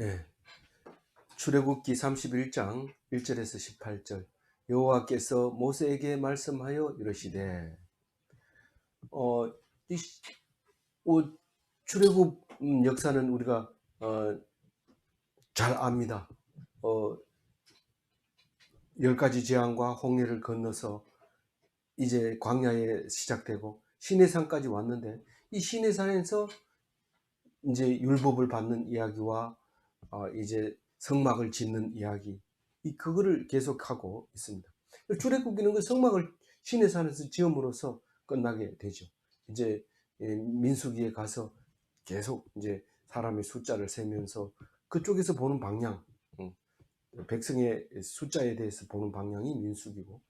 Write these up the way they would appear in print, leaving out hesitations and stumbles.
예, 출애굽기 31장 1절에서 18절. 여호와께서 모세에게 말씀하여 이르시되 어, 이, 출애굽 역사는 우리가 잘 압니다. 10가지 재앙과 홍해를 건너서 이제 광야에 시작되고 시내산까지 왔는데, 이 시내산에서 이제 율법을 받는 이야기와 이제 성막을 짓는 이야기, 그거를 계속하고 있습니다. 출애굽기는 그 성막을 시내산에서 지음으로써 끝나게 되죠. 이제 민수기에 가서 계속 이제 사람의 숫자를 세면서 그쪽에서 보는 방향, 백성의 숫자에 대해서 보는 방향이 민수기고,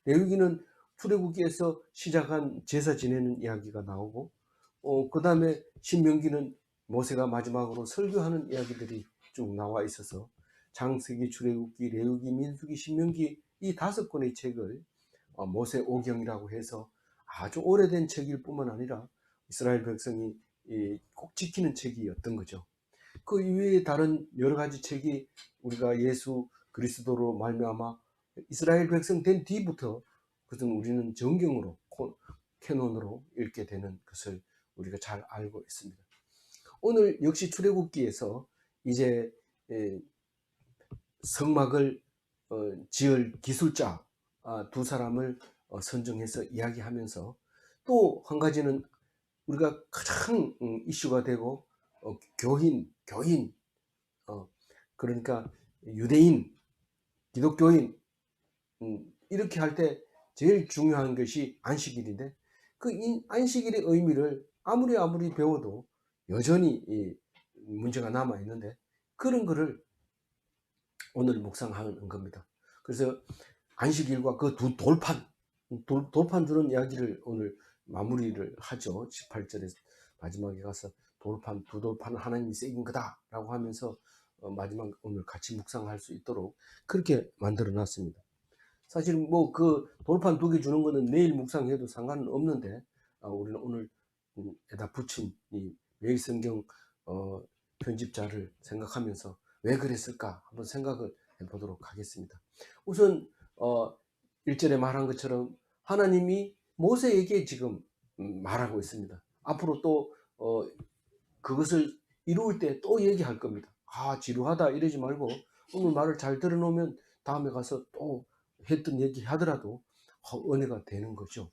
레위기는 출애굽기에서 시작한 제사 지내는 이야기가 나오고, 그 다음에 신명기는 모세가 마지막으로 설교하는 이야기들이 쭉 나와 있어서 창세기, 출애굽기, 레위기, 민수기, 신명기 이 5권의 책을 모세 오경이라고 해서 아주 오래된 책일 뿐만 아니라 이스라엘 백성이 꼭 지키는 책이었던 거죠. 그 이외에 다른 여러 가지 책이 우리가 예수 그리스도로 말미암아 이스라엘 백성 된 뒤부터 그것은 우리는 정경으로 캐논으로 읽게 되는 것을 우리가 잘 알고 있습니다. 오늘 역시 출애굽기에서 이제 성막을 지을 기술자 2사람을 선정해서 이야기하면서, 또 한 가지는 우리가 가장 이슈가 되고 교인 그러니까 유대인, 기독교인 이렇게 할 때 제일 중요한 것이 안식일인데, 그 안식일의 의미를 아무리 배워도 여전히 문제가 남아 있는데, 그런 거를 오늘 묵상하는 겁니다. 그래서 안식일과 그 두 돌판 주는 이야기를 오늘 마무리를 하죠. 18절에 마지막에 가서 두 돌판은 하나님이 새긴 거다 라고 하면서 마지막 오늘 같이 묵상할 수 있도록 그렇게 만들어 놨습니다. 사실 뭐 그 돌판 2개 주는 거는 내일 묵상해도 상관은 없는데, 우리는 오늘 에다 붙인 이 매일성경 편집자를 생각하면서 왜 그랬을까 한번 생각을 해보도록 하겠습니다. 우선 1절에 말한 것처럼 하나님이 모세에게 지금 말하고 있습니다. 앞으로 또 그것을 이루을 때 또 얘기할 겁니다. 지루하다 이러지 말고 오늘 말을 잘 들어놓으면 다음에 가서 또 했던 얘기 하더라도 은혜가 되는 거죠.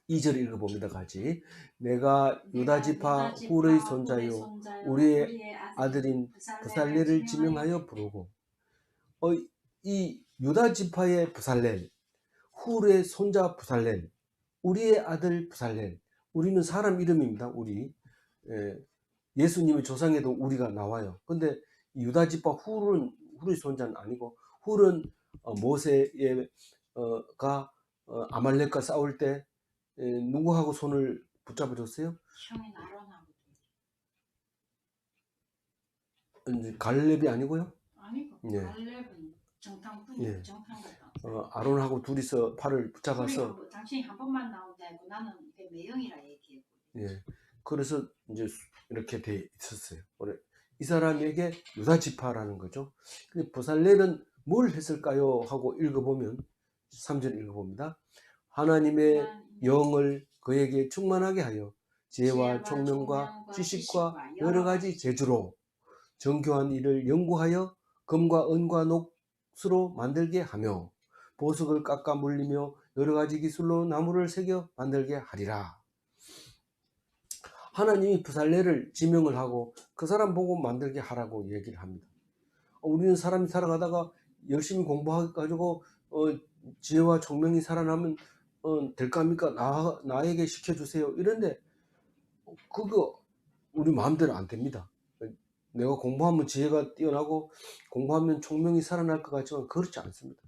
2절 읽어봅니다. 같이. 내가 유다지파 훌의 손자요 우리의 아들인 브살렐을 지명하여 부르고, 이 유다지파의 브살렐, 훌의 손자 브살렐, 우리의 아들 브살렐, 우리는 사람 이름입니다. 우리 예수님의 조상에도 우리가 나와요. 근데 유다지파 훌의 손자는 아니고, 훌은 모세가 아말렉과 싸울 때 누구하고 손을 붙잡아줬어요? 형인 아론하고. 갈렙이 아니고요? 아니고. 예. 갈렙은 정탐꾼이고. 예. 정탐 갔다. 아론하고 둘이서 팔을 붙잡아서 당신이 한 번만 나온다 했고 나는 이게 매형이라 얘기했고. 예. 그래서 이제 이렇게 돼 있었어요. 이 사람에게 유다지파라는 거죠. 근데 브살렐은 뭘 했을까요? 하고 읽어보면 3절 읽어봅니다. 하나님의 영을 그에게 충만하게 하여 지혜와 총명과 지식과 여러 가지 재주로 정교한 일을 연구하여 금과 은과 녹수로 만들게 하며 보석을 깎아 물리며 여러 가지 기술로 나무를 새겨 만들게 하리라. 하나님이 브살렐을 지명을 하고 그 사람 보고 만들게 하라고 얘기를 합니다. 우리는 사람이 살아가다가 열심히 공부해가지고 지혜와 총명이 살아나면 될까 합니까? 나에게 시켜주세요 이런데 그거 우리 마음대로 안 됩니다. 내가 공부하면 지혜가 뛰어나고 공부하면 총명이 살아날 것 같지만 그렇지 않습니다.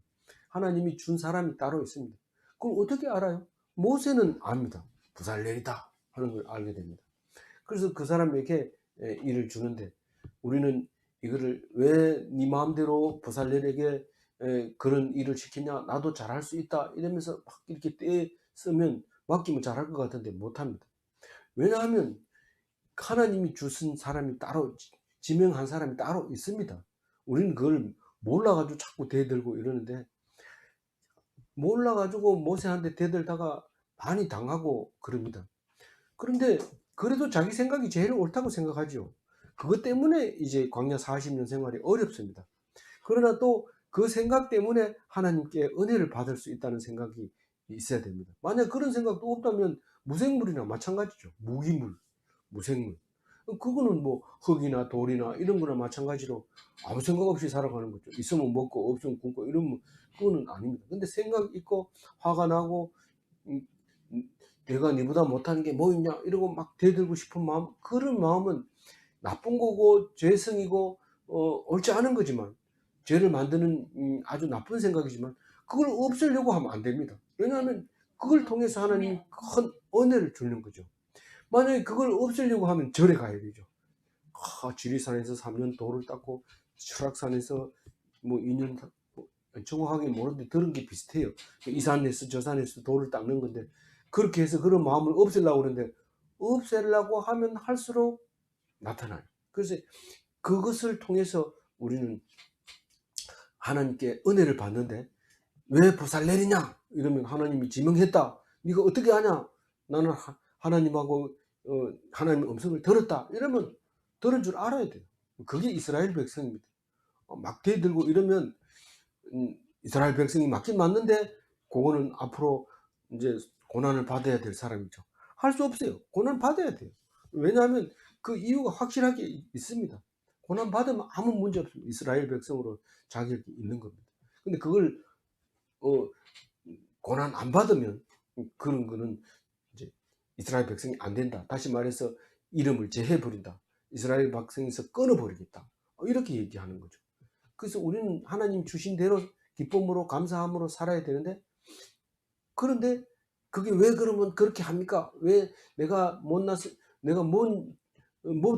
하나님이 준 사람이 따로 있습니다. 그럼 어떻게 알아요? 모세는 압니다. 브살렐이다 하는 걸 알게 됩니다. 그래서 그 사람에게 일을 주는데, 우리는 이거를 왜 네 마음대로 브살렐에게 그런 일을 시키냐, 나도 잘할 수 있다 이러면서 막 이렇게 떼 쓰면 맡기면 잘할 것 같은데 못합니다. 왜냐하면 하나님이 주신 사람이 따로 지명한 사람이 따로 있습니다. 우리는 그걸 몰라가지고 자꾸 대들고 이러는데, 몰라가지고 모세한테 대들다가 많이 당하고 그럽니다. 그런데 그래도 자기 생각이 제일 옳다고 생각하죠. 그것 때문에 이제 광야 40년 생활이 어렵습니다. 그러나 또 그 생각 때문에 하나님께 은혜를 받을 수 있다는 생각이 있어야 됩니다. 만약 그런 생각도 없다면 무생물이나 마찬가지죠. 무기물, 무생물. 그거는 뭐 흙이나 돌이나 이런 거나 마찬가지로 아무 생각 없이 살아가는 거죠. 있으면 먹고 없으면 굶고 이러면 그거는 아닙니다. 근데 생각 있고 화가 나고 음, 내가 니보다 못하는 게 뭐 있냐 이러고 막 대들고 싶은 마음, 그런 마음은 나쁜 거고 죄성이고 옳지 않은 거지만, 죄를 만드는 아주 나쁜 생각이지만 그걸 없애려고 하면 안 됩니다. 왜냐하면 그걸 통해서 하나님이 큰 은혜를 주는 거죠. 만약에 그걸 없애려고 하면 절에 가야 되죠. 지리산에서 3년 돌을 닦고 설악산에서 뭐 2년, 정확하게 모르는데 들은 게 비슷해요. 이 산에서 저 산에서 돌을 닦는 건데, 그렇게 해서 그런 마음을 없애려고 그러는데, 없애려고 하면 할수록 나타나요. 그래서 그것을 통해서 우리는 하나님께 은혜를 받는데, 왜 보살 내리냐 이러면 하나님이 지명했다, 네가 어떻게 하냐, 나는 하나님하고 하나님의 음성을 들었다 이러면 들은 줄 알아야 돼요. 그게 이스라엘 백성입니다. 막 대들고 이러면 이스라엘 백성이 맞긴 맞는데, 그거는 앞으로 이제 고난을 받아야 될 사람이죠. 할 수 없어요. 고난 받아야 돼요. 왜냐하면 그 이유가 확실하게 있습니다. 고난 받으면 아무 문제 없습니다. 이스라엘 백성으로 자격이 있는 겁니다. 근데 그걸 어, 고난 안 받으면 그런 거는 이제 이스라엘 백성이 안 된다. 다시 말해서 이름을 제해버린다. 이스라엘 백성에서 끊어버리겠다. 이렇게 얘기하는 거죠. 그래서 우리는 하나님 주신 대로 기쁨으로 감사함으로 살아야 되는데, 그런데 그게 왜 그러면 그렇게 합니까? 왜 내가 못나서 내가 뭐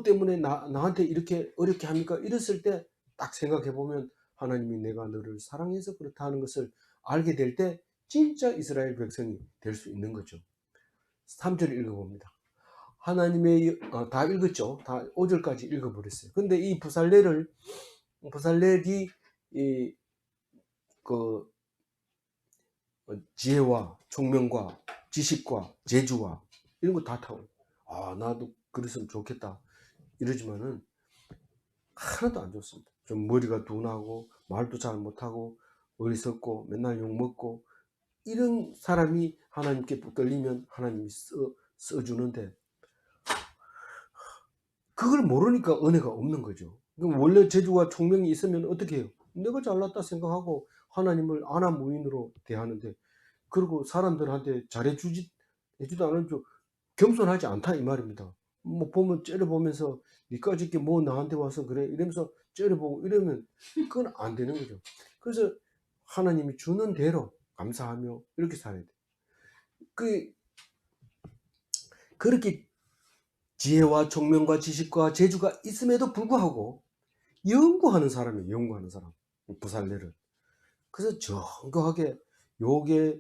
때문에 나한테 이렇게 어렵게 합니까? 이랬을 때 딱 생각해 보면 하나님이 내가 너를 사랑해서 그렇다 하는 것을 알게 될 때 진짜 이스라엘 백성이 될 수 있는 거죠. 3절 읽어봅니다. 하나님의 다 읽었죠. 다 5절까지 읽어버렸어요. 근데 이 부살렐이 그 지혜와 총명과 지식과 재주와 이런 거 다 타고, 나도 그랬으면 좋겠다 이러지만은 하나도 안 좋습니다. 좀 머리가 둔하고 말도 잘 못하고 어리석고 맨날 욕먹고 이런 사람이 하나님께 붙들리면 하나님이 써주는데, 그걸 모르니까 은혜가 없는 거죠. 그럼 원래 재주와 총명이 있으면 어떻게 해요? 내가 잘났다 생각하고 하나님을 아나무인으로 대하는데, 그리고 사람들한테 해주도 않아줘 겸손하지 않다 이 말입니다. 뭐 보면 째려보면서 니까짓 게 뭐 나한테 와서 그래 이러면서 째려보고 이러면 그건 안 되는 거죠. 그래서 하나님이 주는 대로 감사하며 이렇게 살아야 돼. 그렇게 지혜와 총명과 지식과 재주가 있음에도 불구하고 연구하는 사람이에요. 연구하는 사람. 부살레를. 그래서 정교하게 요게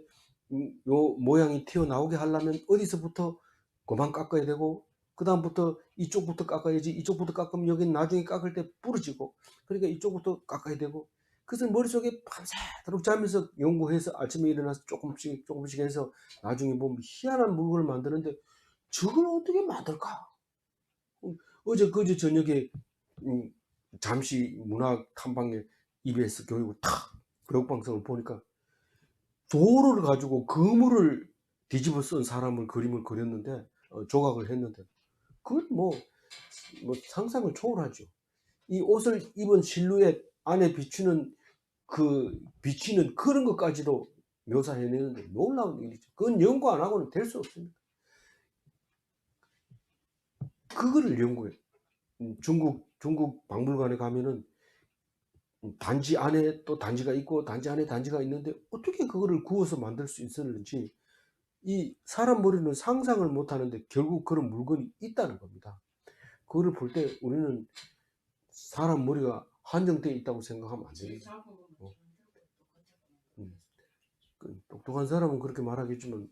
요 모양이 튀어나오게 하려면 어디서부터 그만 깎아야 되고, 그 다음부터 이쪽부터 깎아야지, 이쪽부터 깎으면 여기는 나중에 깎을 때 부러지고, 그러니까 이쪽부터 깎아야 되고. 그래서 머릿속에 밤새도록 자면서 연구해서 아침에 일어나서 조금씩 해서 나중에 보면 희한한 물건을 만드는데, 저걸 어떻게 만들까? 어제 그제 저녁에 잠시 문학 탐방에 EBS 교육을 탁 교육방송을 보니까 도로를 가지고 그물을 뒤집어 쓴 사람을 그림을 그렸는데, 조각을 했는데, 그건 뭐 상상을 초월하죠. 이 옷을 입은 실루엣 안에 비치는 그런 것까지도 묘사해내는데 놀라운 일이죠. 그건 연구 안 하고는 될 수 없습니다. 그거를 연구해. 중국 박물관에 가면은 단지 안에 또 단지가 있고 단지 안에 단지가 있는데 어떻게 그거를 구워서 만들 수 있었는지, 이 사람 머리는 상상을 못 하는데 결국 그런 물건이 있다는 겁니다. 그거를 볼 때 우리는 사람 머리가 한정되어 있다고 생각하면 안 됩니다. 똑똑한 사람은 그렇게 말하겠지만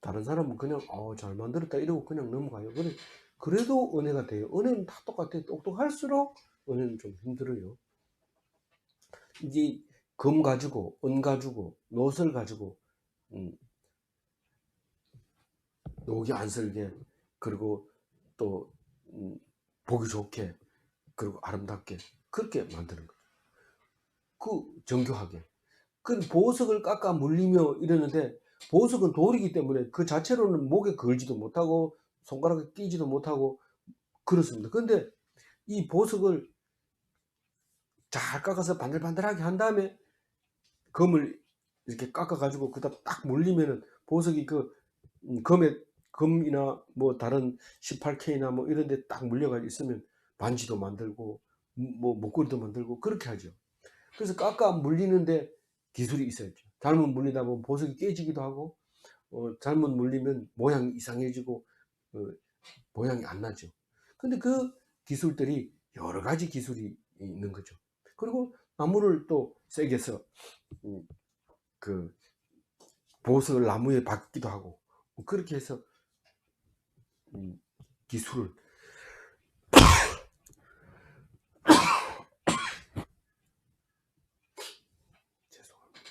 다른 사람은 그냥 잘 만들었다 이러고 그냥 넘어가요. 그래도 은혜가 돼요. 은혜는 다 똑같아요. 똑똑할수록 은혜는 좀 힘들어요. 이제 금 가지고, 은 가지고, 노을 가지고, 음, 녹이 안 슬게, 그리고 또 보기 좋게, 그리고 아름답게 그렇게 만드는 거죠. 그 정교하게. 그 보석을 깎아 물리며 이러는데, 보석은 돌이기 때문에 그 자체로는 목에 걸지도 못하고 손가락에 끼지도 못하고 그렇습니다. 근데 이 보석을 잘 깎아서 반들반들하게 한 다음에 금을 이렇게 깎아 가지고 그다 딱 물리면은 보석이 그 금에, 금이나 뭐 다른 18K나 뭐 이런 데 딱 물려 가지고 있으면 반지도 만들고 뭐 목걸이도 만들고 그렇게 하죠. 그래서 깎아 물리는데 기술이 있어야죠. 잘못 물리다 보면 보석이 깨지기도 하고, 잘못 물리면 모양이 이상해지고, 어, 모양이 안 나죠. 근데 그 기술들이 여러 가지 기술이 있는 거죠. 그리고 나무를 또 세게 서 그 보석을 나무에 박기도 하고, 그렇게 해서 기술을, 죄송합니다.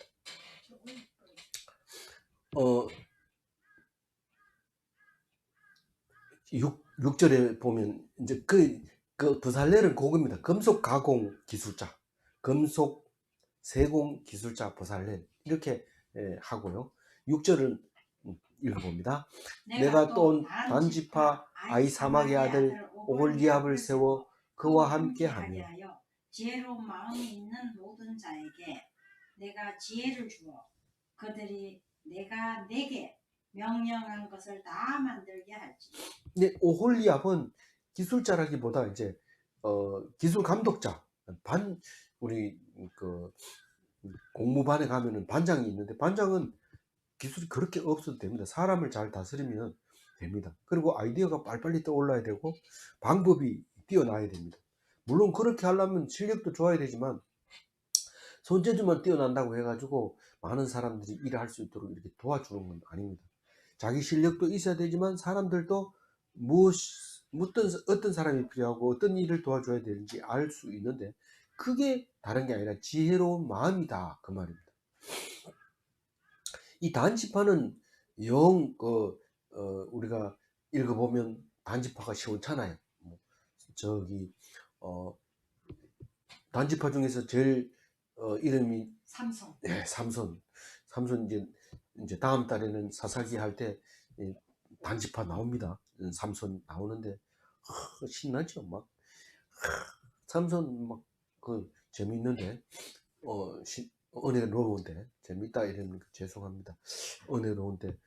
6절에 보면 이제 그 부살렐은 그겁니다. 금속 가공 기술자, 금속 세공 기술자 부살렐 이렇게 하고요. 6절을 읽어봅니다. 내가 또 단지파 아히사막의 아들 오홀리압을 세워 그와 함께 하며 지혜로운 마음이 있는 모든 자에게 내가 지혜를 주어 그들이 내가 내게 명령한 것을 다 만들게 할지. 근데 오홀리압은 기술자라기보다 이제 기술 감독자, 우리 그 공무반에 가면은 반장이 있는데, 반장은 기술이 그렇게 없어도 됩니다. 사람을 잘 다스리면 됩니다. 그리고 아이디어가 빨리빨리 떠올라야 되고 방법이 뛰어나야 됩니다. 물론 그렇게 하려면 실력도 좋아야 되지만, 손재주만 뛰어난다고 해가지고 많은 사람들이 일을 할 수 있도록 이렇게 도와주는 건 아닙니다. 자기 실력도 있어야 되지만 사람들도 어떤 사람이 필요하고 어떤 일을 도와줘야 되는지 알 수 있는데, 그게 다른 게 아니라 지혜로운 마음이다 그 말입니다. 이 단지파는 우리가 읽어보면 단지파가 시원찮아요. 저기 단지파 중에서 제일 이름이 삼손. 네, 삼손. 이제 다음 달에는 사사기 할 때 단지파 나옵니다. 삼손 나오는데 신나죠. 막 삼손 막 그 재미있는데 은혜로운데, 재밌다 이러면 죄송합니다. 은혜로운데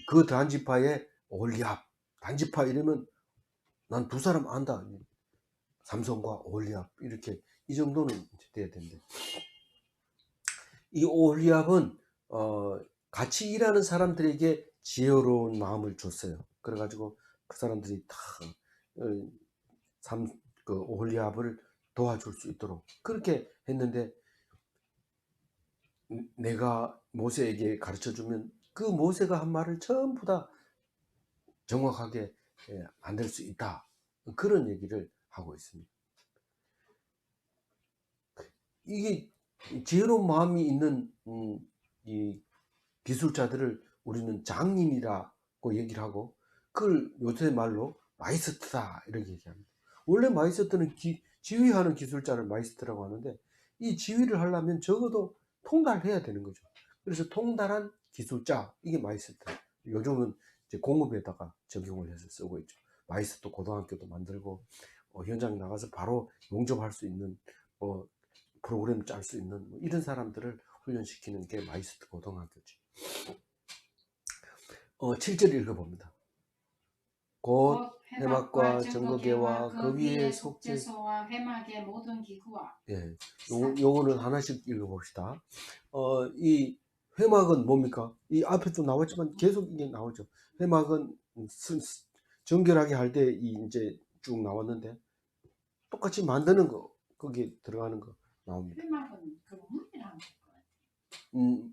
그 단지파의 올리압, 단지파 이러면 난 두 사람 안다. 삼손과 올리압 이렇게 이 정도는 돼야 된대. 이 올리압은 같이 일하는 사람들에게 지혜로운 마음을 줬어요. 그래가지고 그 사람들이 다 그 올리압을 도와줄 수 있도록 그렇게 했는데, 내가 모세에게 가르쳐주면 그 모세가 한 말을 전부 다 정확하게 만들 수 있다. 그런 얘기를 하고 있습니다. 이게 지혜로운 마음이 있는 이 기술자들을 우리는 장인이라고 얘기를 하고, 그걸 요새 말로 마이스트다 이렇게 얘기합니다. 원래 마이스트는 지휘하는 기술자를 마이스트라고 하는데, 이 지휘를 하려면 적어도 통달해야 되는 거죠. 그래서 통달한 기술자, 이게 마이스트. 요즘은 이제 공업에다가 적용을 해서 쓰고 있죠. 마이스트 고등학교도 만들고, 현장 나가서 바로 용접할 수 있는 프로그램 짤 수 있는 이런 사람들을 훈련시키는 게 마이스트 고등학교지. 7절 읽어봅니다. 곧 회막과 정거계와 그 위에 속죄소와 회막의 모든 기구와. 예, 요거는 하나씩 읽어봅시다. 이 회막은 뭡니까? 이 앞에도 나왔지만 계속 이게 나오죠. 회막은 정결하게 할 때 이제 쭉 나왔는데, 똑같이 만드는 거, 거기에 들어가는 거 나옵니다. 회막은 그 물이라는 것 같아요.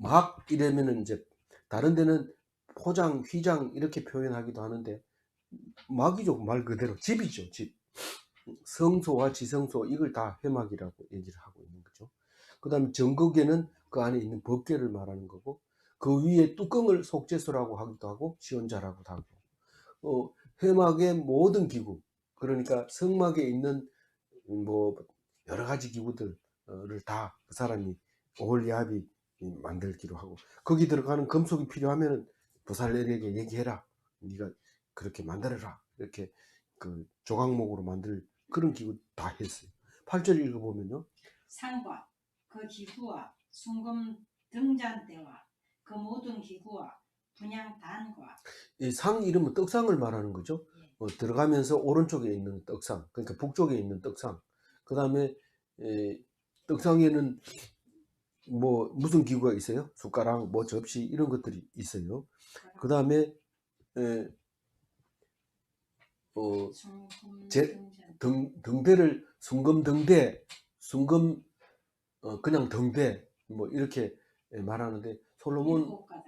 막 이러면은 이제 다른 데는 포장, 휘장 이렇게 표현하기도 하는데, 막이죠. 말 그대로 집이죠. 집. 성소와 지성소 이걸 다 회막이라고 얘기를 하고 있는 거죠. 그 다음에 정거계는 그 안에 있는 법계를 말하는 거고, 그 위에 뚜껑을 속죄소라고 하기도 하고 시온자라고도 하고, 회막의 모든 기구, 그러니까 성막에 있는 뭐 여러 가지 기구들을 다 그 사람이 오홀리압이 만들기로 하고, 거기 들어가는 금속이 필요하면 부살렐에게 얘기해라, 네가 그렇게 만들어라, 이렇게 그 조각목으로 만들 그런 기구 다 했어요. 8절 읽어보면요, 상과 그 기구와 순금 등잔대와 그 모든 기구와 분향단과. 이 상 이름은 떡상을 말하는 거죠. 예. 들어가면서 오른쪽에 있는 떡상, 그러니까 북쪽에 있는 떡상, 그 다음에 떡상에는 뭐 무슨 기구가 있어요? 숟가락, 뭐 접시 이런 것들이 있어요. 그 다음에 순금 제 등잔대. 등대를 순금 등대, 순금 그냥 등대 뭐 이렇게 말하는데, 일곱 가닥.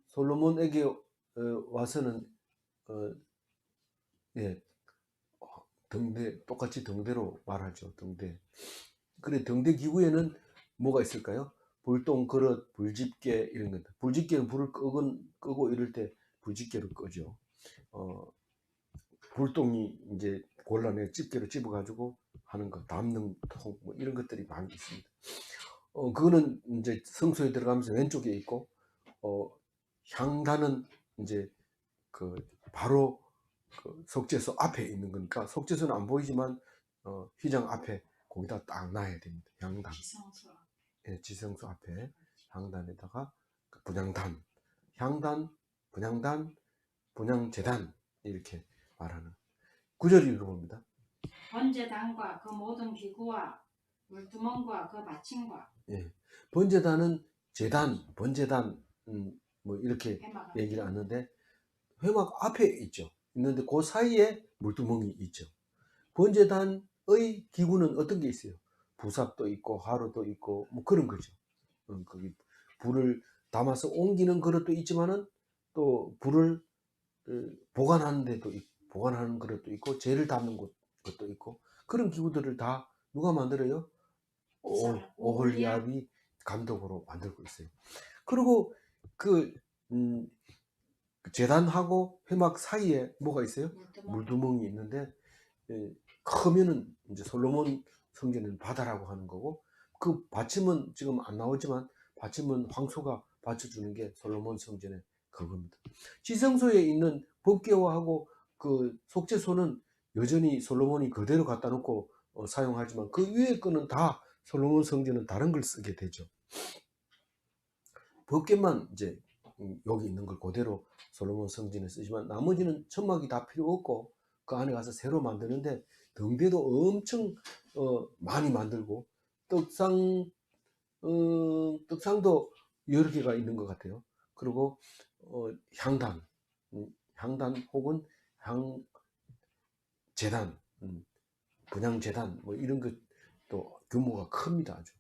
솔로몬에게 와서는 예, 등대 똑같이 등대로 말하죠. 등대. 그래, 등대 기구에는 뭐가 있을까요? 불똥, 그릇, 불집게 이런 것들. 불집게는 불을 끄고 이럴 때 불집게로 끄죠. 불똥이 이제 곤란해 집게로 집어가지고 하는 거, 담는 통, 뭐 이런 것들이 많이 있습니다. 그거는 이제 성소에 들어가면서 왼쪽에 있고, 향단은 이제 그 바로 그 속죄소 앞에 있는 거니까, 속죄소는 안 보이지만 휘장 앞에 거기다 딱 놔야 됩니다. 향단. 지성소. 예, 지성소 앞에 향단에다가 그 분향단, 향단, 분향단, 분향제단 이렇게 말하는. 9절 읽어봅니다. 번제단과 그 모든 기구와 물두멍과 그 받침과. 예, 번제단은 제단, 번제단, 뭐 이렇게 회막 얘기를 하는데, 회막 앞에 있죠. 있는데 그 사이에 물두멍이 있죠. 번제단의 기구는 어떤 게 있어요? 부삽도 있고 화로도 있고 뭐 그런 거죠. 거기 불을 담아서 옮기는 그릇도 있지만은, 또 불을 보관하는 데도 보관하는 그릇도 있고, 재를 담는 것도 있고, 그런 기구들을 다 누가 만들어요? 오홀리압. 오홀리압이 감독으로 만들고 있어요. 그리고 그 제단하고 회막 사이에 뭐가 있어요? 물두멍이 있는데, 크면은 이제 솔로몬 성전은 바다라고 하는 거고, 그 받침은 지금 안 나오지만 받침은 황소가 받쳐주는 게 솔로몬 성전의 그겁니다. 지성소에 있는 법궤화하고 그 속죄소는 여전히 솔로몬이 그대로 갖다 놓고 사용하지만, 그 위에 거는 다 솔로몬 성전은 다른 걸 쓰게 되죠. 법궤만 이제 여기 있는 걸 그대로 솔로몬 성전에 쓰지만, 나머지는 천막이 다 필요 없고 그 안에 가서 새로 만드는데, 등대도 엄청 많이 만들고, 떡상 떡상도 여러 개가 있는 것 같아요. 그리고 향단, 향단 혹은 향재단, 분향재단 뭐 이런 것도 규모가 큽니다. 아주.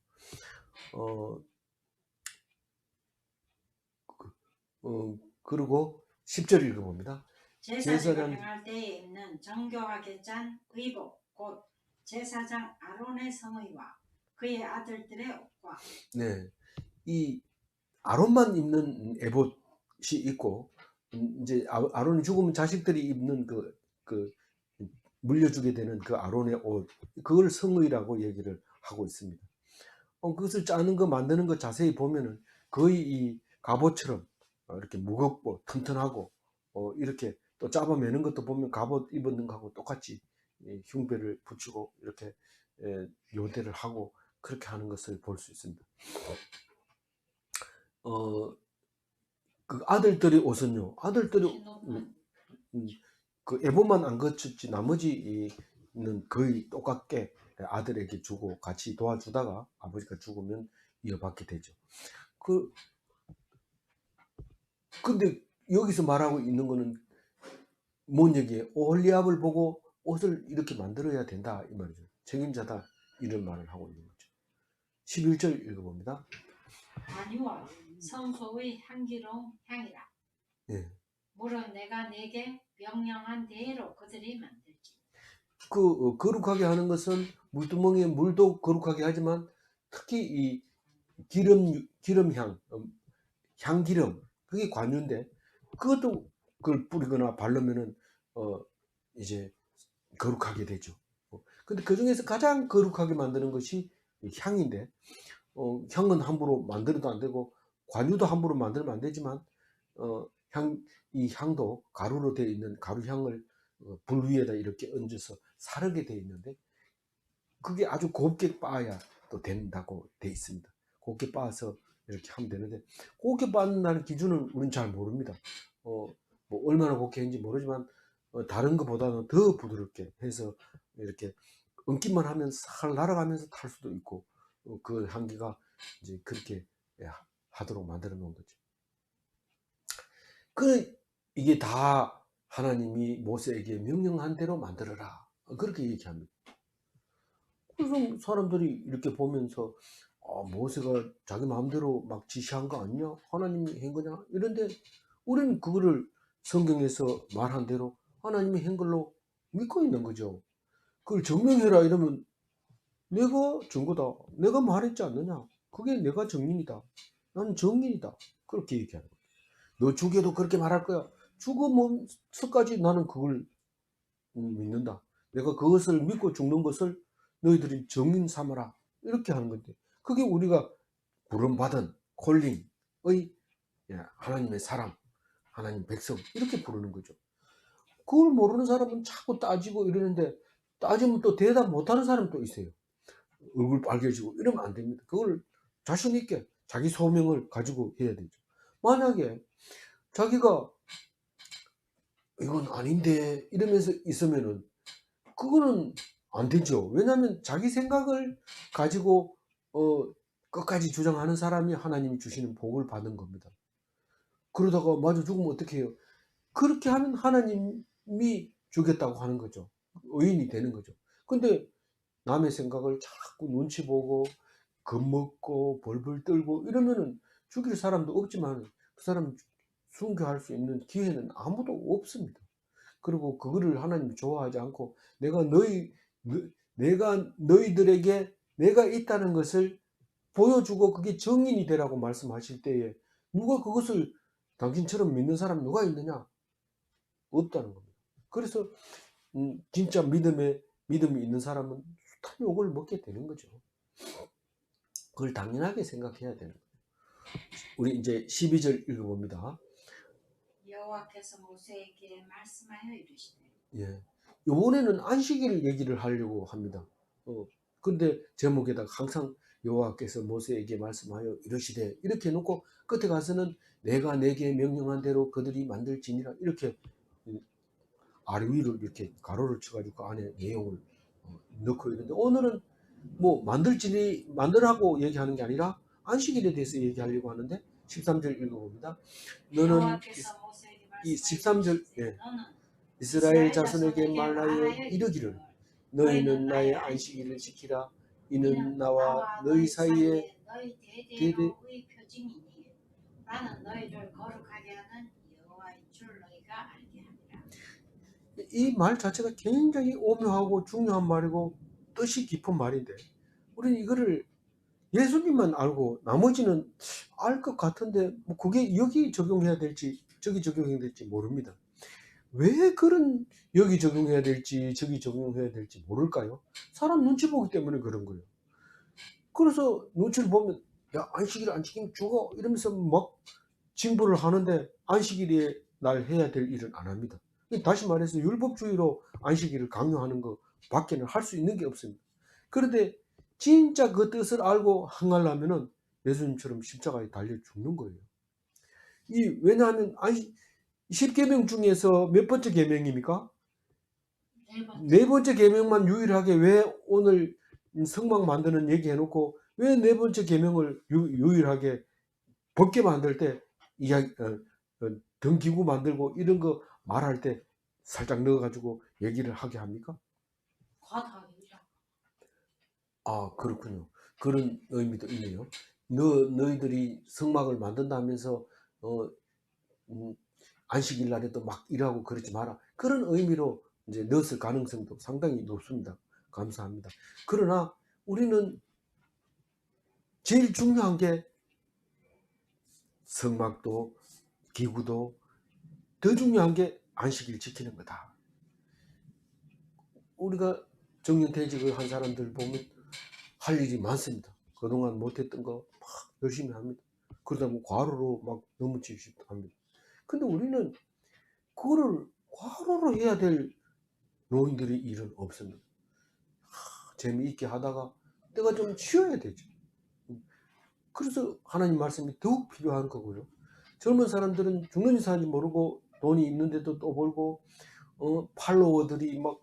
그리고 10절 읽어봅니다. 제사직을 행할 때에 입는 정교하게 짠 의복 곧 제사장 아론의 성의와 그의 아들들의 옷과. 네, 이 아론만 입는 에봇이 있고, 이제 아론이 죽으면 자식들이 입는 그 물려주게 되는 그 아론의 옷, 그걸 성의라고 얘기를 하고 있습니다. 그것을 짜는 거 만드는 거 자세히 보면은 거의 이 갑옷처럼 이렇게 무겁고 튼튼하고, 이렇게 또 잡아매는 것도 보면 갑옷 입었는 거하고 똑같이 흉배를 붙이고 이렇게 요대를 하고 그렇게 하는 것을 볼 수 있습니다. 그 아들들의 옷은요, 아들들이 그 에봇만 안 거쳤지 나머지는 거의 똑같게 아들에게 주고 같이 도와주다가 아버지가 죽으면 이어받게 되죠. 근데 여기서 말하고 있는 거는 뭔 얘기예요? 오홀리압을 보고 옷을 이렇게 만들어야 된다 이 말이죠. 책임자다 이런 말을 하고 있는 거죠. 11절 읽어봅니다. 관유와 성소의 향기로운 향이라. 예. 물은 내가 내게 명령한 대로 그들이 만들지. 거룩하게 하는 것은 물두멍에 물도 거룩하게 하지만 특히 이 기름향, 향기름, 그게 관유인데 그것도 그걸 뿌리거나 바르면은 이제 거룩하게 되죠. 근데 그 중에서 가장 거룩하게 만드는 것이 이 향인데 향은 함부로 만들어도 안 되고 관유도 함부로 만들면 안 되지만 이 향도 가루로 되어 있는 가루향을 불 위에다 이렇게 얹어서 사르게 되어 있는데 그게 아주 곱게 빻아야 또 된다고 되어 있습니다. 곱게 빻아서 이렇게 하면 되는데 곱게 빻는다는 기준은 우리는 잘 모릅니다. 뭐 얼마나 곱게 했는지 모르지만 다른 것보다는 더 부드럽게 해서 이렇게 얹기만 하면 살 날아가면서 탈 수도 있고 그 향기가 이제 그렇게 하도록 만들어 놓은 거죠. 이게 다 하나님이 모세에게 명령한 대로 만들어라 그렇게 얘기합니다. 그래서 사람들이 이렇게 보면서 모세가 자기 마음대로 막 지시한 거 아니냐? 하나님이 한 거냐? 이런데 우리는 그거를 성경에서 말한 대로 하나님이 한 걸로 믿고 있는 거죠. 그걸 증명해라 이러면 내가 준 거다. 내가 말했지 않느냐? 그게 내가 정인이다. 나는 정인이다. 그렇게 얘기하는 거야. 너 죽여도 그렇게 말할 거야. 죽으면서까지 나는 그걸 믿는다. 내가 그것을 믿고 죽는 것을 너희들이 정인 삼아라. 이렇게 하는 건데 그게 우리가 부름받은 콜링의 하나님의 사람, 하나님 백성 이렇게 부르는 거죠. 그걸 모르는 사람은 자꾸 따지고 이러는데 따지면 또 대답 못하는 사람도 또 있어요. 얼굴 빨개지고 이러면 안 됩니다. 그걸 자신 있게 자기 소명을 가지고 해야 되죠. 만약에 자기가 이건 아닌데 이러면서 있으면은 그거는 안 되죠. 왜냐하면 자기 생각을 가지고 끝까지 주장하는 사람이 하나님이 주시는 복을 받는 겁니다. 그러다가 마저 죽으면 어떻게 해요? 그렇게 하면 하나님이 주겠다고 하는 거죠. 의인이 되는 거죠. 근데 남의 생각을 자꾸 눈치 보고 겁먹고 벌벌 떨고 이러면은 죽일 사람도 없지만 그 사람 순교할 수 있는 기회는 아무도 없습니다. 그리고 그거를 하나님이 좋아하지 않고 내가 너희들에게 내가 있다는 것을 보여주고 그게 정인이 되라고 말씀하실 때에 누가 그것을 당신처럼 믿는 사람이 누가 있느냐? 없다는 겁니다. 그래서 진짜 믿음이 있는 사람은 숱한 욕을 먹게 되는 거죠. 그걸 당연하게 생각해야 되는 거예요. 우리 이제 12절 읽어봅니다. 여호와께서 모세에게 말씀하여 이르시되. 예. 이번에는 안식일 얘기를 하려고 합니다. 근데 제목에다가 항상 여호와께서 모세에게 말씀하여 이르시되 이렇게 해놓고 끝에 가서는 내가 내게 명령한 대로 그들이 만들지니라 이렇게 아래 위로 이렇게 가로를 쳐가지고 그 안에 내용을 넣고 있는데 오늘은 뭐 만들라고 얘기하는 게 아니라 안식일에 대해서 얘기하려고 하는데 13절 읽어봅니다. 너는 여호와께서 모세에게 이 말씀하여 13절 이르시되 너는 이스라엘 자손에게 말하여 이르기를 너희는 나의 안식일을 지키라. 이는 나와 너희 사이에 너희 대대 대대로의 표징이니 나는 너희를 거룩하게 하는 여호와인 줄 너희가 알게 하리라. 이 말 자체가 굉장히 오묘하고 중요한 말이고 뜻이 깊은 말인데 우리는 이거를 예수님만 알고 나머지는 알 것 같은데 뭐 그게 여기 적용해야 될지 저기 적용해야 될지 모릅니다. 왜 그런 여기 적용해야 될지 저기 적용해야 될지 모를까요? 사람 눈치 보기 때문에 그런 거예요. 그래서 눈치를 보면 야 안식일 안 지키면 죽어 이러면서 막 징벌을 하는데 안식일에 날 해야 될 일은 안 합니다. 다시 말해서 율법주의로 안식일을 강요하는 것 밖에는 할 수 있는 게 없습니다. 그런데 진짜 그 뜻을 알고 행하려면은 예수님처럼 십자가에 달려 죽는 거예요. 왜냐하면 10계명 중에서 몇 번째 계명입니까? 네 번째 계명만 유일하게 왜 오늘 성막 만드는 얘기 해놓고 왜 네 번째 계명을 유일하게 법계 만들 때 이야기 등기구 만들고 이런 거 말할 때 살짝 넣어가지고 얘기를 하게 합니까? 아 그렇군요. 그런 의미도 있네요. 너희들이 성막을 만든다면서 음, 안식일 날에도 막 일하고 그러지 마라. 그런 의미로 이제 넣었을 가능성도 상당히 높습니다. 감사합니다. 그러나 우리는 제일 중요한 게 성막도 기구도 더 중요한 게 안식일 지키는 거다. 우리가 정년퇴직을 한 사람들 보면 할 일이 많습니다. 그동안 못했던 거 막 열심히 합니다. 그러다 보면 과로로 막 넘어지기도 합니다. 근데 우리는 그거를 과로로 해야 될 노인들의 일은 없습니다. 재미있게 하다가 내가 좀 쉬어야 되죠. 그래서 하나님 말씀이 더욱 필요한 거고요. 젊은 사람들은 죽는지 사는지 모르고 돈이 있는데도 또 벌고 팔로워들이 막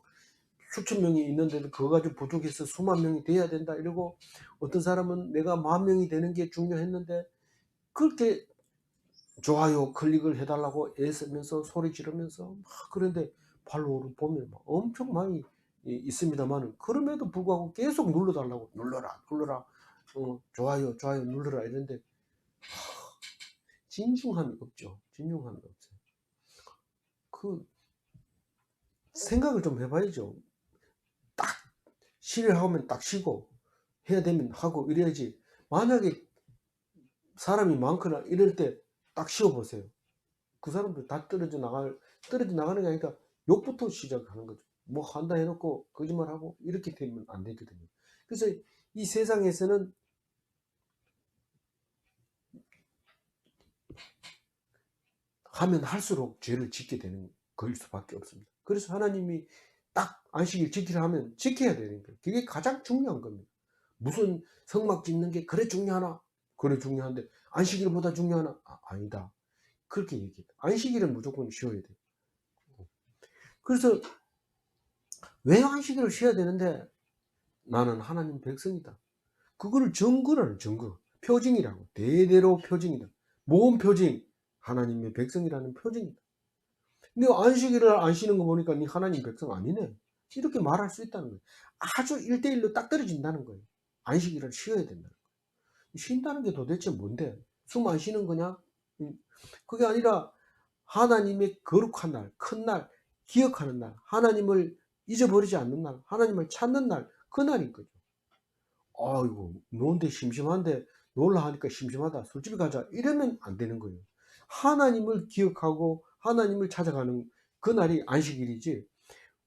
수천 명이 있는데도 그거 가지고 부족해서 수만 명이 돼야 된다 이러고, 어떤 사람은 내가 10,000명이 되는 게 중요했는데 그렇게 좋아요 클릭을 해달라고 애쓰면서 소리 지르면서 막, 그런데 팔로워를 보면 막 엄청 많이 있습니다만 그럼에도 불구하고 계속 눌러달라고, 눌러라 좋아요 눌러라 이런데 진중함이 없죠. 진중함이 없어요. 그 생각을 좀 해봐야죠. 딱 쉬려 하면 딱 쉬고 해야 되면 하고 이래야지. 만약에 사람이 많거나 이럴 때 딱 쉬어보세요. 그 사람들 다 떨어져 나가는 게 아니라 욕부터 시작하는 거죠. 뭐 한다 해놓고 거짓말하고 이렇게 되면 안 되거든요. 그래서 이 세상에서는 하면 할수록 죄를 짓게 되는 거일 수밖에 없습니다. 그래서 하나님이 딱 안식일 지키라 하면 지켜야 되는 거예요. 그게 가장 중요한 겁니다. 무슨 성막 짓는 게 그래 중요하나? 그래 중요한데 안식일보다 중요하나? 아니다. 그렇게 얘기해요. 안식일은 무조건 쉬어야 돼요. 그래서 왜 안식일을 쉬어야 되는데? 나는 하나님 백성이다. 그거를 증거라는 증거. 표징이라고. 대대로 표징이다. 모험 표징. 하나님의 백성이라는 표징이다. 근데 안식일을 안 쉬는 거 보니까 니 하나님 백성 아니네. 이렇게 말할 수 있다는 거예요. 아주 1대1로 딱 떨어진다는 거예요. 안식일을 쉬어야 된다는 거예요. 쉰다는 게 도대체 뭔데? 숨 안 쉬는 거냐? 그게 아니라 하나님의 거룩한 날, 큰 날, 기억하는 날, 하나님을 잊어버리지 않는 날, 하나님을 찾는 날, 그 날인 거죠. 아이고, 노는데 심심한데 놀라 하니까 심심하다. 술집에 가자. 이러면 안 되는 거예요. 하나님을 기억하고 하나님을 찾아가는 그 날이 안식일이지,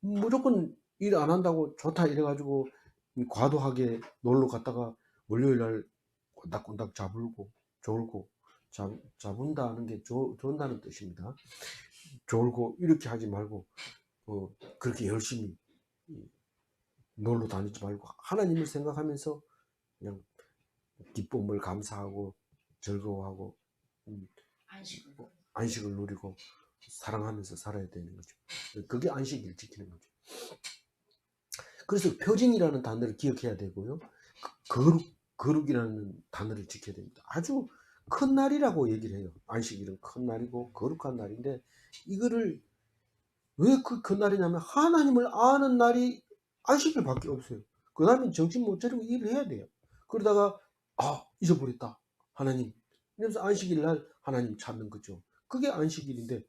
무조건 일 안 한다고 좋다 이래가지고 과도하게 놀러 갔다가 월요일 날 꼰닥꼰닥 잡을고 졸고 잡은다는 게 좋은다는 뜻입니다. 졸고 이렇게 하지 말고 그렇게 열심히 놀러 다니지 말고 하나님을 생각하면서 그냥 기쁨을 감사하고 즐거워하고 안식을 누리고 사랑하면서 살아야 되는 거죠. 그게 안식일 지키는 거죠. 그래서 표징이라는 단어를 기억해야 되고요. 거룩이라는 단어를 지켜야 됩니다. 아주 큰 날이라고 얘기를 해요. 안식일은 큰 날이고 거룩한 날인데, 이거를 왜 그 큰 날이냐면 하나님을 아는 날이 안식일밖에 없어요. 그 다음에 정신 못 차리고 일을 해야 돼요. 그러다가 잊어버렸다 하나님 이러면서 안식일 날 하나님 찾는 거죠. 그게 안식일인데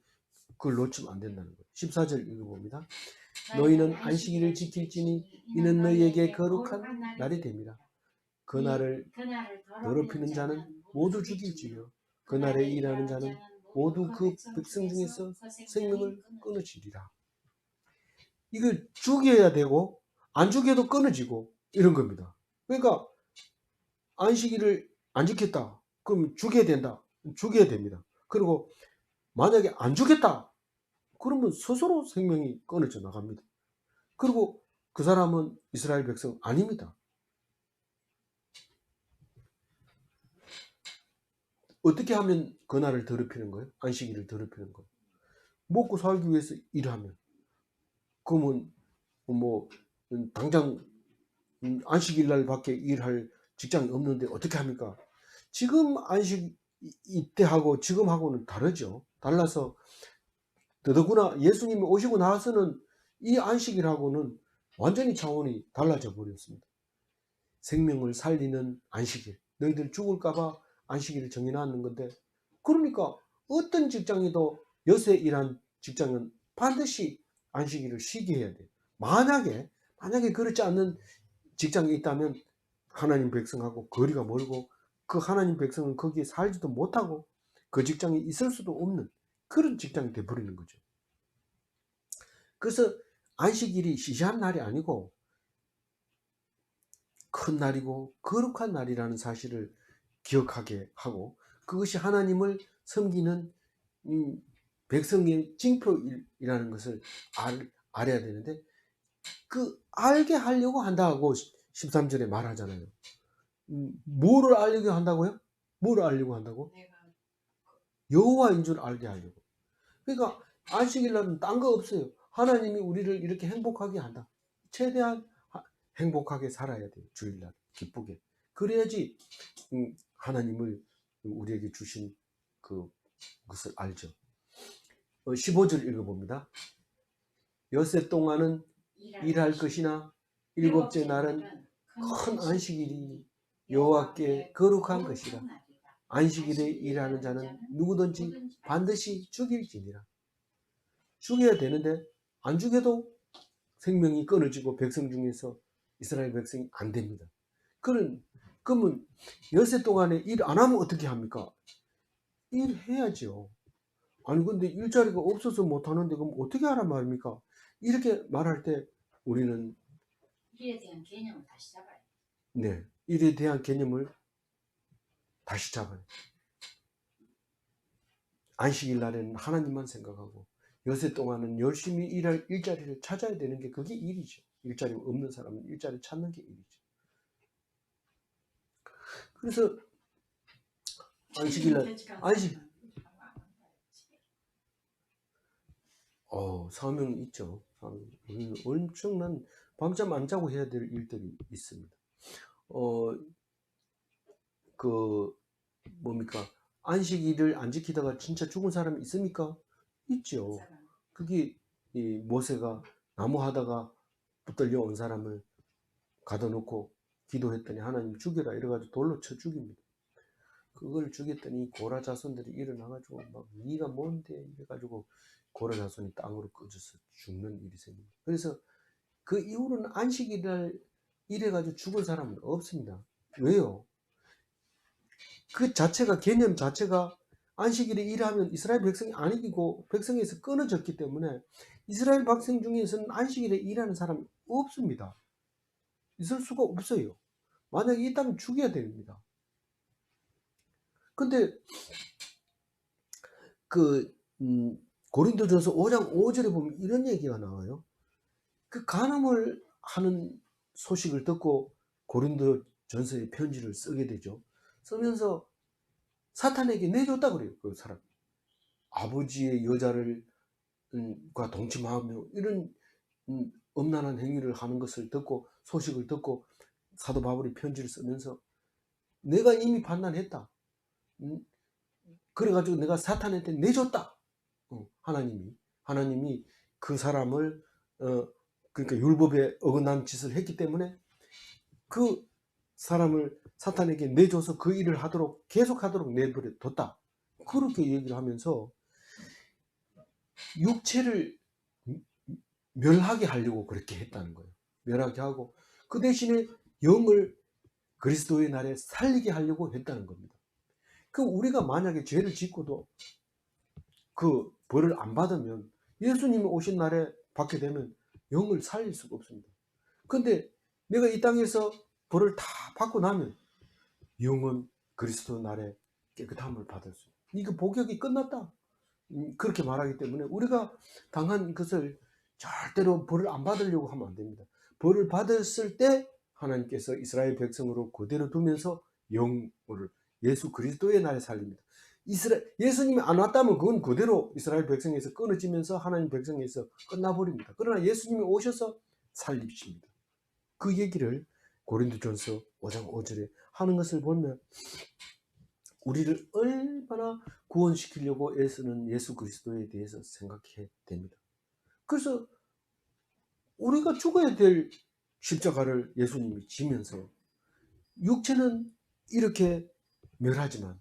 그걸 놓치면 안 된다는 거예요. 14절 읽어봅니다. 너희는 안식일을 지킬지니 이는 너희에게 거룩한 날이 됩니다. 그날을 더럽히는 자는 모두 죽일지며 그날에 일하는 자는 모두 그 백성 중에서 생명을 끊어지리라. 이걸 죽여야 되고 안 죽여도 끊어지고 이런 겁니다. 그러니까 안식일을 안 지켰다 그럼 죽여야 된다. 죽여야 됩니다. 그리고 만약에 안 죽였다 그러면 스스로 생명이 끊어져 나갑니다. 그리고 그 사람은 이스라엘 백성 아닙니다. 어떻게 하면 그날을 더럽히는 거예요? 안식일을 더럽히는 거예요. 먹고 살기 위해서 일하면, 그러면 뭐 당장 안식일 날밖에 일할 직장이 없는데 어떻게 합니까? 지금 안식 이때하고 지금하고는 다르죠. 달라서 더더구나 예수님이 오시고 나서는 이 안식일하고는 완전히 차원이 달라져 버렸습니다. 생명을 살리는 안식일. 너희들 죽을까봐 안식일을 정해놨는 건데, 그러니까 어떤 직장이도 여세 일한 직장은 반드시 안식일을 쉬게 해야 돼요. 만약에 그렇지 않는 직장이 있다면 하나님 백성하고 거리가 멀고 그 하나님 백성은 거기에 살지도 못하고 그 직장에 있을 수도 없는 그런 직장이 돼버리는 거죠. 그래서 안식일이 시시한 날이 아니고 큰 날이고 거룩한 날이라는 사실을 기억하게 하고, 그것이 하나님을 섬기는 백성의 징표이라는 것을 알아야 되는데, 그 알게 하려고 한다고 13절에 말하잖아요. 뭐를 알려고 한다고요? 뭐를 알려고 한다고? 내가 여호와인 줄 알게 하려고. 그러니까 안식일날은 딴 거 없어요. 하나님이 우리를 이렇게 행복하게 한다. 최대한 행복하게 살아야 돼요. 주일날 기쁘게. 그래야지 하나님을 우리에게 주신 그것을 알죠. 15절 읽어봅니다. 엿새 동안은 일할 것이나 일곱째 날은 큰 안식일이 여호와께 거룩한 것이라. 안식일에 일하는 자는 누구든지 반드시 죽일지니라. 죽여야 되는데 안 죽여도 생명이 끊어지고 백성 중에서 이스라엘 백성이 안 됩니다. 그러면 엿새 동안에 일 안 하면 어떻게 합니까? 일해야죠. 아니 근데 일자리가 없어서 못하는데 그럼 어떻게 하란 말입니까? 이렇게 말할 때 우리는 일에 대한 개념을 다시 잡아야 돼. 네, 일에 대한 개념을 다시 잡아요. 안식일 날에는 하나님만 생각하고 엿새 동안은 열심히 일할 일자리를 찾아야 되는 게 그게 일이죠. 일자리 없는 사람은 일자리 찾는 게 일이죠. 그래서 안식일 날 사명이 있죠. 우리는 엄청난 밤잠 안 자고 해야 될 일들이 있습니다. 뭡니까? 안식일을 안 지키다가 진짜 죽은 사람이 있습니까? 있죠. 그게 이 모세가 나무 하다가 붙들려 온 사람을 가둬놓고 기도했더니 하나님 죽여라 이래가지고 돌로 쳐 죽입니다. 그걸 죽였더니 고라 자손들이 일어나가지고 막 네가 뭔데 이래가지고 고라 자손이 땅으로 꺼져서 죽는 일이 생깁니다. 그래서 그 이후로는 안식일날 이래가지고 죽은 사람은 없습니다. 왜요? 그 자체가 개념 자체가 안식일에 일하면 이스라엘 백성이 안 이기고 백성에서 끊어졌기 때문에 이스라엘 백성 중에서는 안식일에 일하는 사람이 없습니다. 있을 수가 없어요. 만약에 있다면 죽여야 됩니다. 근데 고린도전서 5장 5절에 보면 이런 얘기가 나와요. 그 간음을 하는 소식을 듣고 고린도전서의 편지를 쓰게 되죠. 쓰면서 사탄에게 내줬다 그래요. 그 사람 아버지의 여자를 과 동침하며 이런 엄란한 행위를 하는 것을 듣고 소식을 듣고 사도 바울이 편지를 쓰면서 내가 이미 판단했다. 그래가지고 내가 사탄한테 내줬다. 하나님이 그 사람을 그러니까 율법에 어긋난 짓을 했기 때문에 그 사람을 사탄에게 내줘서 그 일을 계속하도록 내버려 뒀다. 그렇게 얘기를 하면서 육체를 멸하게 하려고 그렇게 했다는 거예요. 멸하게 하고 그 대신에 영을 그리스도의 날에 살리게 하려고 했다는 겁니다. 그 우리가 만약에 죄를 짓고도 그 벌을 안 받으면 예수님이 오신 날에 받게 되면 영을 살릴 수가 없습니다. 근데 내가 이 땅에서 벌을 다 받고 나면 영은 그리스도 날에 깨끗함을 받을 수 있어요. 이거 복역이 끝났다. 그렇게 말하기 때문에 우리가 당한 것을 절대로 벌을 안 받으려고 하면 안 됩니다. 벌을 받았을 때 하나님께서 이스라엘 백성으로 그대로 두면서 영을 예수 그리스도의 날에 살립니다. 예수님이 안 왔다면 그건 그대로 이스라엘 백성에서 끊어지면서 하나님 백성에서 끝나버립니다. 그러나 예수님이 오셔서 살리십니다. 그 얘기를 고린도전서 5장 5절에 하는 것을 보면 우리를 얼마나 구원시키려고 애쓰는 예수 그리스도에 대해서 생각해야 됩니다. 그래서 우리가 죽어야 될 십자가를 예수님이 지면서 육체는 이렇게 멸하지만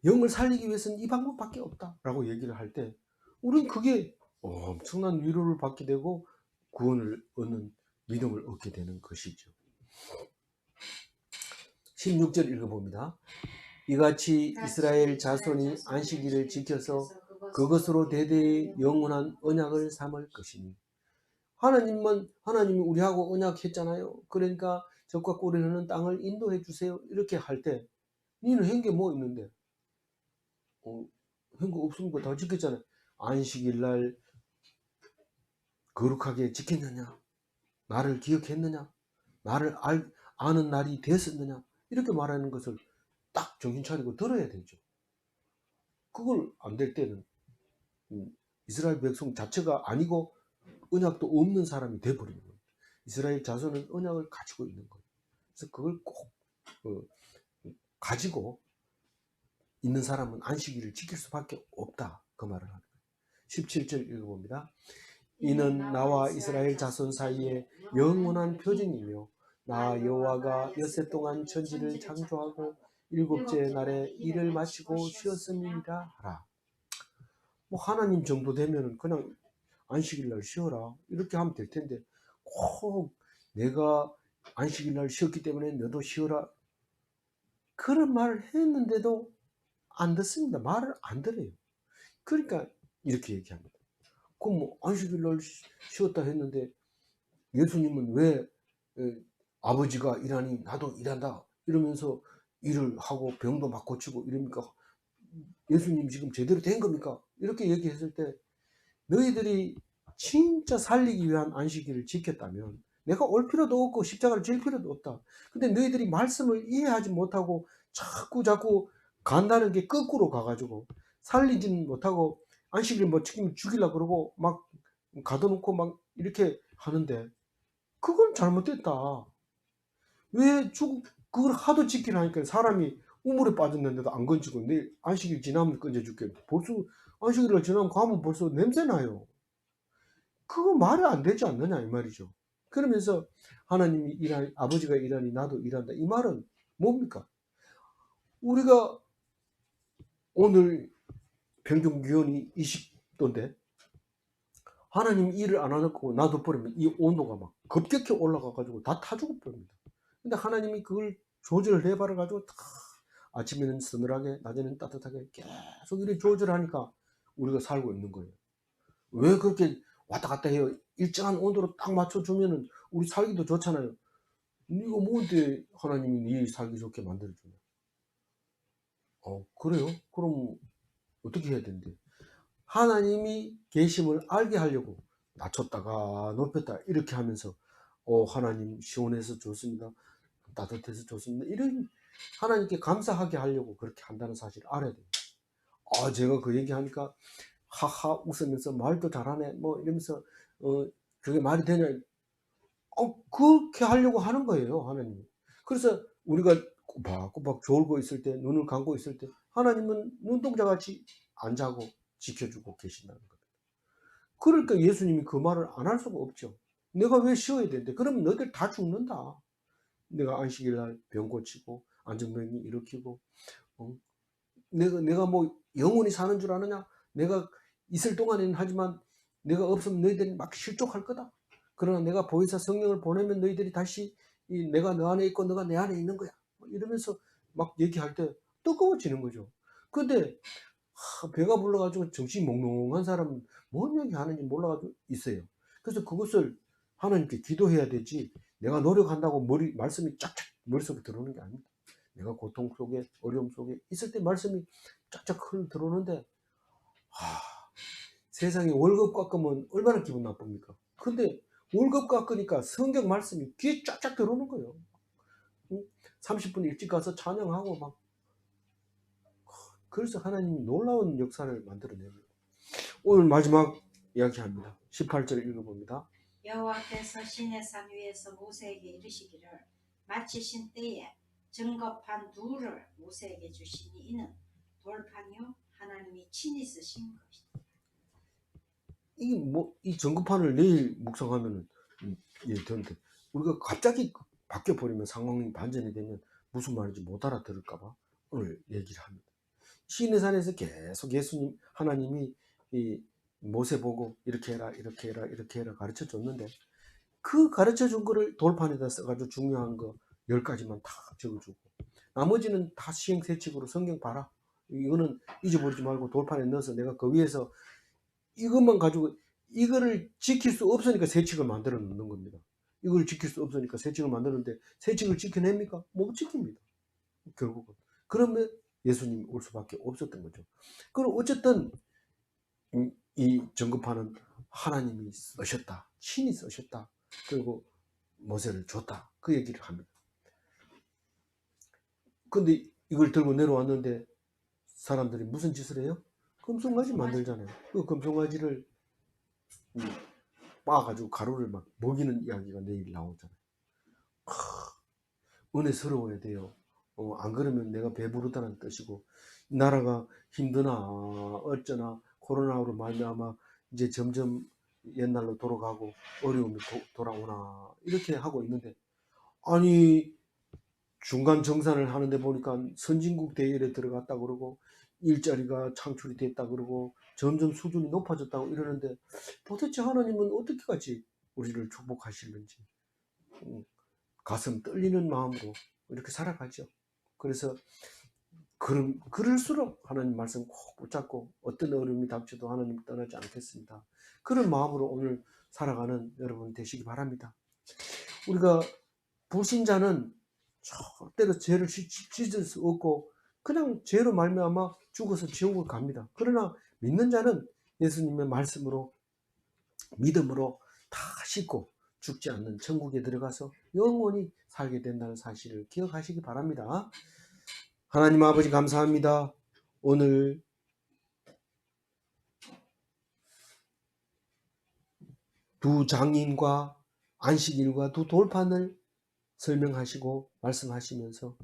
영을 살리기 위해서는 이 방법밖에 없다라고 얘기를 할 때 우리는 그게 엄청난 위로를 받게 되고 구원을 얻는 믿음을 얻게 되는 것이죠. 16절 읽어봅니다. 이같이 이스라엘 자손이 안식일을 지켜서 그것으로 대대의 영원한 언약을 삼을 것이니. 하나님이 우리하고 언약했잖아요. 그러니까 적과 꿀이 흐르는 땅을 인도해 주세요. 이렇게 할 때 니는 한 게 뭐 있는데? 한 거 없으니까 다 지켰잖아요. 안식일 날 거룩하게 지켰느냐? 나를 기억했느냐? 나를 아는 날이 됐었느냐? 이렇게 말하는 것을 딱 정신 차리고 들어야 되죠. 그걸 안 될 때는 이스라엘 백성 자체가 아니고 언약도 없는 사람이 돼버리는 거예요. 이스라엘 자손은 언약을 가지고 있는 거예요. 그래서 그걸 꼭 가지고 있는 사람은 안식일을 지킬 수밖에 없다. 그 말을 하는 거예요. 17절 읽어봅니다. 이는 나와 이스라엘 자손 사이에 영원한 표징이며 나 여호와가 엿새 동안 천지를 창조하고 일곱째 날에 일을 마치고 쉬었음이니라 하라. 뭐 하나님 정도 되면은 그냥 안식일 날 쉬어라 이렇게 하면 될 텐데 꼭 내가 안식일 날 쉬었기 때문에 너도 쉬어라 그런 말을 했는데도 안 듣습니다. 말을 안 들어요. 그러니까 이렇게 얘기합니다. 그럼 뭐 안식일 날 쉬었다 했는데 예수님은 왜 아버지가 일하니 나도 일한다 이러면서 일을 하고 병도 막 고치고 이럽니까? 예수님 지금 제대로 된 겁니까? 이렇게 얘기했을 때 너희들이 진짜 살리기 위한 안식일을 지켰다면 내가 올 필요도 없고 십자가를 질 필요도 없다. 근데 너희들이 말씀을 이해하지 못하고 자꾸 간다는 게 거꾸로 가가지고 살리지는 못하고 안식일 뭐 지금 죽이려고 그러고 막 가둬놓고 막 이렇게 하는데 그건 잘못됐다. 왜 그걸 하도 지키라니까 사람이 우물에 빠졌는데도 안 건지고 내일 안식일 지나면 건져줄게. 벌써 안식일을 지나면 가면 벌써 냄새 나요. 그거 말이 안 되지 않느냐 이 말이죠. 그러면서 하나님이 일하니 아버지가 일하니 나도 일한다. 이 말은 뭡니까? 우리가 오늘 평균 기온이 20도인데 하나님이 일을 안 하고 놔둬버리면 이 온도가 막 급격히 올라가 가지고 다 타 죽어버립니다. 근데 하나님이 그걸 조절을 해봐라 가지고 다 아침에는 서늘하게 낮에는 따뜻하게 계속 이렇게 조절하니까 우리가 살고 있는 거예요. 왜 그렇게 왔다 갔다 해요? 일정한 온도로 딱 맞춰주면은 우리 살기도 좋잖아요. 이거 뭔데 하나님이 네 살기 좋게 만들어주냐? 그래요? 그럼 어떻게 해야 되는데? 하나님이 계심을 알게 하려고 낮췄다가 높였다 이렇게 하면서 하나님 시원해서 좋습니다. 따뜻해서 좋습니다. 이런 하나님께 감사하게 하려고 그렇게 한다는 사실을 알아야 돼요. 제가 그 얘기하니까 하하 웃으면서 말도 잘하네 뭐 이러면서 그게 말이 되냐 그렇게 하려고 하는 거예요 하나님이. 그래서 우리가 꼬박꼬박 졸고 있을 때 눈을 감고 있을 때 하나님은 눈동자같이 안 자고 지켜주고 계신다는 거예요. 그러니까 예수님이 그 말을 안 할 수가 없죠. 내가 왜 쉬어야 되는데 그러면 너희들 다 죽는다. 내가 안식일 날 병 고치고 안전병이 일으키고 내가 뭐 영원히 사는 줄 아느냐? 내가 있을 동안에는 하지만 내가 없으면 너희들이 막 실족할 거다. 그러나 내가 보혜사 성령을 보내면 너희들이 다시 내가 너 안에 있고 너가 내 안에 있는 거야. 이러면서 막 얘기할 때 뜨거워지는 거죠. 근데 배가 불러가지고 정신이 몽롱한 사람은 뭔 얘기 하는지 몰라가지고 있어요. 그래서 그것을 하나님께 기도해야 되지 내가 노력한다고 말씀이 쫙쫙 머릿속에 들어오는 게 아닙니다. 내가 고통 속에 어려움 속에 있을 때 말씀이 쫙쫙 들어오는데 세상에 월급 깎으면 얼마나 기분 나쁩니까? 근데 월급 깎으니까 성경 말씀이 귀에 쫙쫙 들어오는 거예요. 30분 일찍 가서 찬양하고 막 그래서 하나님이 놀라운 역사를 만들어내요. 오늘 마지막 이야기합니다. 18절 읽어봅니다. 여호와께서 시내산 위에서 모세에게 이르시기를 마치신 때에 증거판 둘을 모세에게 주시니 이는 돌판이요 하나님이 친히 쓰신 것이다. 이게 뭐 이 전구판을 내일 묵상하면은 되는데 우리가 갑자기 바뀌어 버리면 상황이 반전이 되면 무슨 말인지 못 알아들을까봐 오늘 얘기를 합니다. 시내산에서 계속 예수님 하나님이 모세 보고 이렇게 해라 이렇게 해라 이렇게 해라 가르쳐 줬는데, 그 가르쳐 준 거를 돌판에다 써가지고 중요한 거 10가지만 다 적어주고, 나머지는 다 시행세칙으로 성경 봐라, 이거는 잊어버리지 말고 돌판에 넣어서 내가 그 위에서 이것만 가지고, 이거를 지킬 수 없으니까 세칙을 만들어 놓는 겁니다. 이걸 지킬 수 없으니까 세칙을 만드는데, 세칙을 지켜냅니까? 못 지킵니다, 결국은. 그러면 예수님이 올 수밖에 없었던 거죠. 그럼 어쨌든 이 전급하는 하나님이 쓰셨다, 신이 쓰셨다, 그리고 모세를 줬다, 그 얘기를 합니다. 근데 이걸 들고 내려왔는데 사람들이 무슨 짓을 해요? 금송아지 만들잖아요. 그 금송아지를 빻아가지고 가루를 막 먹이는 이야기가 내일 나오잖아요. 은혜스러워야 돼요. 안 그러면 내가 배부르다는 뜻이고, 나라가 힘드나 어쩌나 코로나로 말미암아 이제 점점 옛날로 돌아가고 어려움이 돌아오나 이렇게 하고 있는데, 아니 중간 정산을 하는데 보니까 선진국 대열에 들어갔다 그러고 일자리가 창출이 됐다 그러고 점점 수준이 높아졌다고 이러는데, 도대체 하나님은 어떻게 같이 우리를 축복하실는지 가슴 떨리는 마음으로 이렇게 살아가죠. 그래서 그럴수록 하나님 말씀 꼭 붙잡고 어떤 어려움이 닥쳐도 하나님 떠나지 않겠습니다. 그런 마음으로 오늘 살아가는 여러분 되시기 바랍니다. 우리가 불신자는 절대로 죄를 씻을 수 없고 그냥 죄로 말미암아 죽어서 지옥을 갑니다. 그러나 믿는 자는 예수님의 말씀으로, 믿음으로 다 씻고 죽지 않는 천국에 들어가서 영원히 살게 된다는 사실을 기억하시기 바랍니다. 하나님 아버지 감사합니다. 오늘 두 장인과 안식일과 두 돌판을 설명하시고 말씀하시면서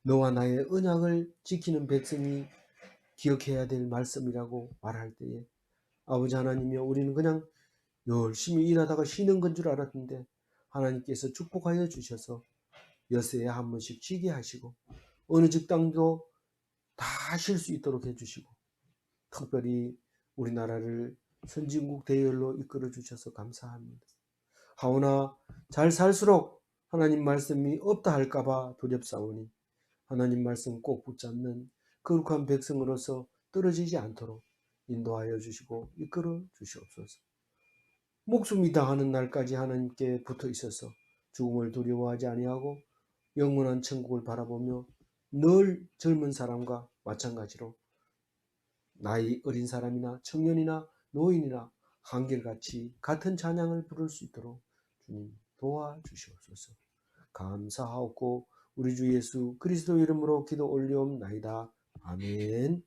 너와 나의 언약을 지키는 백성이 기억해야 될 말씀이라고 말할 때에, 아버지 하나님이여, 우리는 그냥 열심히 일하다가 쉬는 건 줄 알았는데 하나님께서 축복하여 주셔서 여세에 한 번씩 쉬게 하시고 어느 직장도 다 쉴 수 있도록 해주시고, 특별히 우리나라를 선진국 대열로 이끌어 주셔서 감사합니다. 하오나 잘 살수록 하나님 말씀이 없다 할까봐 두렵사오니 하나님 말씀 꼭 붙잡는 거룩한 백성으로서 떨어지지 않도록 인도하여 주시고 이끌어 주시옵소서. 목숨이 다하는 날까지 하나님께 붙어 있어서 죽음을 두려워하지 아니하고 영원한 천국을 바라보며 늘 젊은 사람과 마찬가지로 나이 어린 사람이나 청년이나 노인이나 한결같이 같은 찬양을 부를 수 있도록 주님 도와주시옵소서. 감사하옵고 우리 주 예수 그리스도 이름으로 기도 올리옵나이다. 아멘.